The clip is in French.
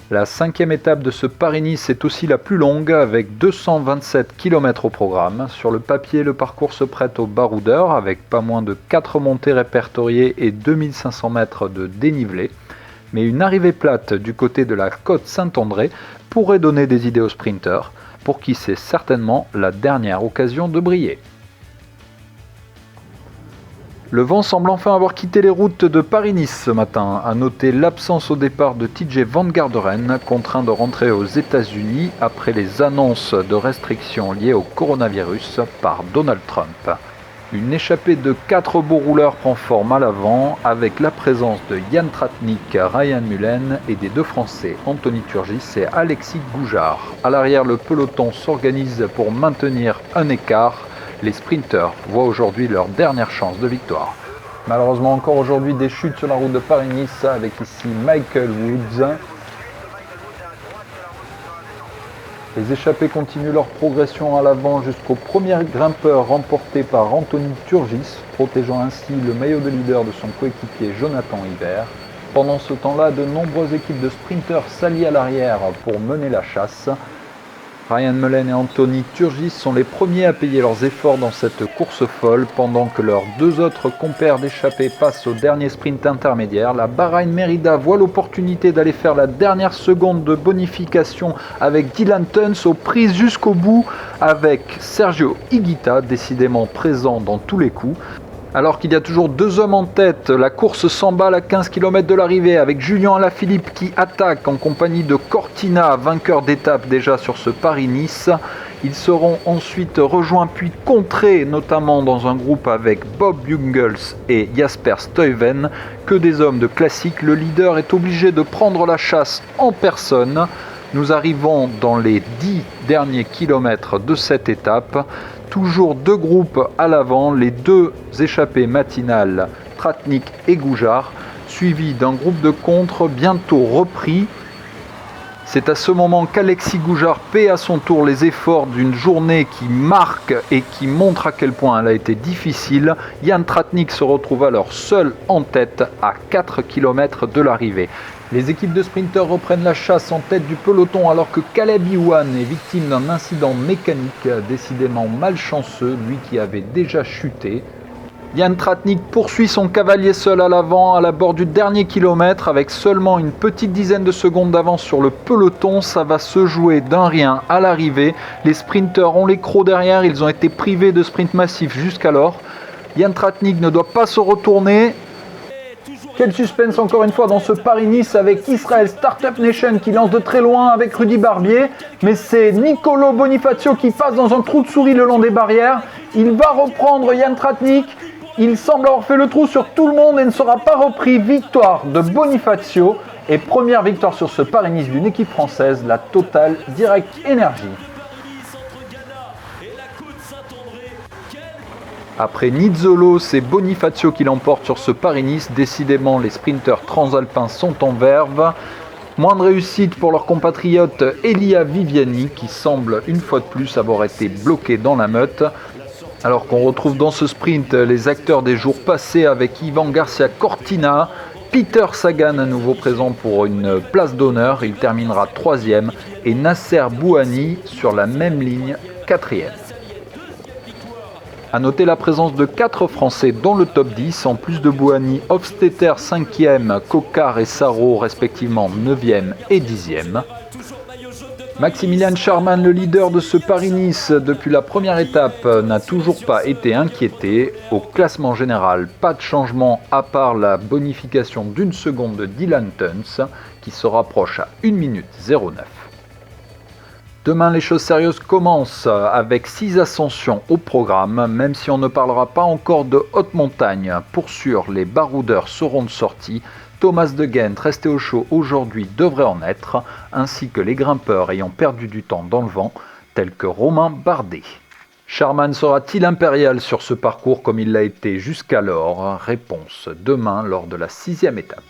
La 5e étape de ce Paris-Nice est aussi la plus longue avec 227 km au programme. Sur le papier, le parcours se prête aux baroudeurs avec pas moins de 4 montées répertoriées et 2500 mètres de dénivelé. Mais une arrivée plate du côté de la côte Saint-André pourrait donner des idées aux sprinteurs, pour qui c'est certainement la dernière occasion de briller. Le vent semble enfin avoir quitté les routes de Paris-Nice ce matin. À noter l'absence au départ de TJ Van Garderen, contraint de rentrer aux États-Unis après les annonces de restrictions liées au coronavirus par Donald Trump. Une échappée de 4 beaux rouleurs prend forme à l'avant avec la présence de Jan Tratnik, Ryan Mullen et des deux Français Anthony Turgis et Alexis Goujard. À l'arrière, le peloton s'organise pour maintenir un écart. Les sprinteurs voient aujourd'hui leur dernière chance de victoire. Malheureusement encore aujourd'hui des chutes sur la route de Paris-Nice avec ici Michael Woods. Les échappés continuent leur progression à l'avant jusqu'au premier grimpeur remporté par Anthony Turgis, protégeant ainsi le maillot de leader de son coéquipier Jonathan Hiver. Pendant ce temps-là, de nombreuses équipes de sprinteurs s'allient à l'arrière pour mener la chasse. Ryan Mullen et Anthony Turgis sont les premiers à payer leurs efforts dans cette course folle, pendant que leurs deux autres compères d'échappée passent au dernier sprint intermédiaire. La Bahrain Merida voit l'opportunité d'aller faire la dernière seconde de bonification avec Dylan Teuns aux prises jusqu'au bout avec Sergio Higuita, décidément présent dans tous les coups. Alors qu'il y a toujours 2 hommes en tête, la course s'emballe à 15 km de l'arrivée avec Julian Alaphilippe qui attaque en compagnie de Cortina, vainqueur d'étape déjà sur ce Paris-Nice. Ils seront ensuite rejoints puis contrés, notamment dans un groupe avec Bob Jungels et Jasper Stuyven. Que des hommes de classique, le leader est obligé de prendre la chasse en personne. Nous arrivons dans les 10 derniers kilomètres de cette étape. Toujours 2 groupes à l'avant, les 2 échappées matinales, Tratnik et Goujard, suivis d'un groupe de contre bientôt repris. C'est à ce moment qu'Alexis Goujard paie à son tour les efforts d'une journée qui marque et qui montre à quel point elle a été difficile. Jan Tratnik se retrouve alors seul en tête à 4 km de l'arrivée. Les équipes de sprinteurs reprennent la chasse en tête du peloton alors que Caleb Ewan est victime d'un incident mécanique décidément malchanceux, lui qui avait déjà chuté. Jan Tratnik poursuit son cavalier seul à l'avant à la bord du dernier kilomètre avec seulement une petite dizaine de secondes d'avance sur le peloton. Ça va se jouer d'un rien à l'arrivée. Les sprinteurs ont les crocs derrière, ils ont été privés de sprint massif jusqu'alors. Jan Tratnik ne doit pas se retourner. Quel suspense encore une fois dans ce Paris-Nice avec Israel Startup Nation qui lance de très loin avec Rudy Barbier. Mais c'est Nicolo Bonifacio qui passe dans un trou de souris le long des barrières. Il va reprendre Jan Tratnik. Il semble avoir fait le trou sur tout le monde et ne sera pas repris. Victoire de Bonifacio et première victoire sur ce Paris-Nice d'une équipe française, la Total Direct Energy. Après Nizzolo, c'est Bonifacio qui l'emporte sur ce Paris-Nice. Décidément, les sprinteurs transalpins sont en verve. Moins de réussite pour leur compatriote Elia Viviani qui semble une fois de plus avoir été bloqué dans la meute. Alors qu'on retrouve dans ce sprint les acteurs des jours passés avec Ivan Garcia Cortina, Peter Sagan à nouveau présent pour une place d'honneur, il terminera 3e et Nasser Bouhanni sur la même ligne 4e. A noter la présence de 4 Français dans le top 10, en plus de Bouhanni, Hofstetter 5e, Coquard et Sarro respectivement 9e et 10e. Maximilian Scharmann, le leader de ce Paris-Nice depuis la première étape, n'a toujours pas été inquiété. Au classement général, pas de changement à part la bonification d'une seconde de Dylan Teuns qui se rapproche à 1 minute 09. Demain, les choses sérieuses commencent avec 6 ascensions au programme, même si on ne parlera pas encore de haute montagne. Pour sûr, les baroudeurs seront de sortie. Thomas de Gendt, resté au chaud aujourd'hui, devrait en être, ainsi que les grimpeurs ayant perdu du temps dans le vent, tels que Romain Bardet. Scharmann sera-t-il impérial sur ce parcours comme il l'a été jusqu'alors? Réponse demain lors de la 6e étape.